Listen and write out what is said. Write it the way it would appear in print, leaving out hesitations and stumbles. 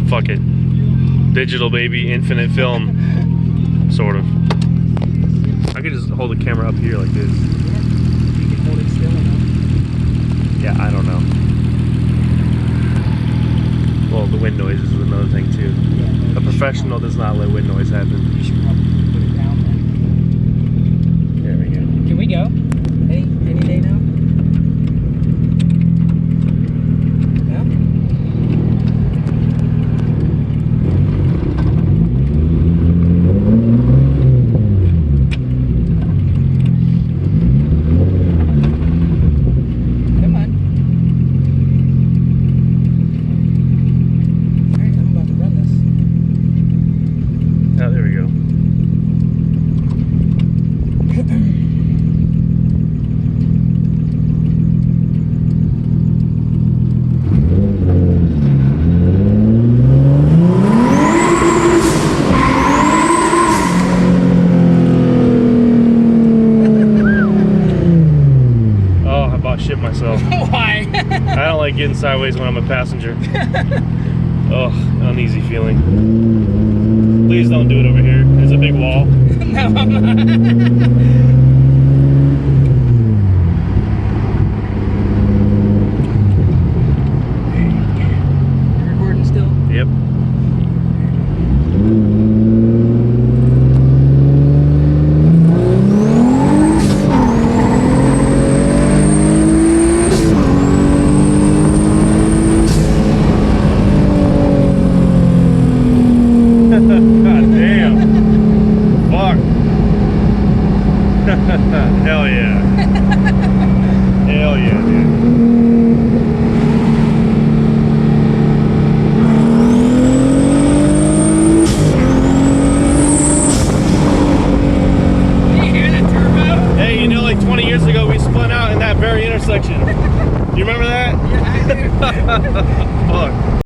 Fuck it. Digital, baby, infinite film. Sort of. I could just hold the camera up here like this. You can hold it still enough. Yeah, I don't know. Well, the wind noise is another thing too. Yeah, A professional does not let wind noise happen. you should probably put it down then. There we go. Can we go? Any day now? Yeah? Come on. Alright, I'm about to run this. Oh, there we go. Oh, I bought shit myself. Why? I don't like getting sideways when I'm a passenger. Oh, uneasy feeling. Please don't do it over here. There's a big wall. No, I'm not. You're recording still? Yep. God damn. Fuck. Hell yeah. Hell yeah, dude. You hear that turbo? Hey, you know, like 20 years ago, we spun out in that very intersection. You remember that? Yeah, I do. Fuck.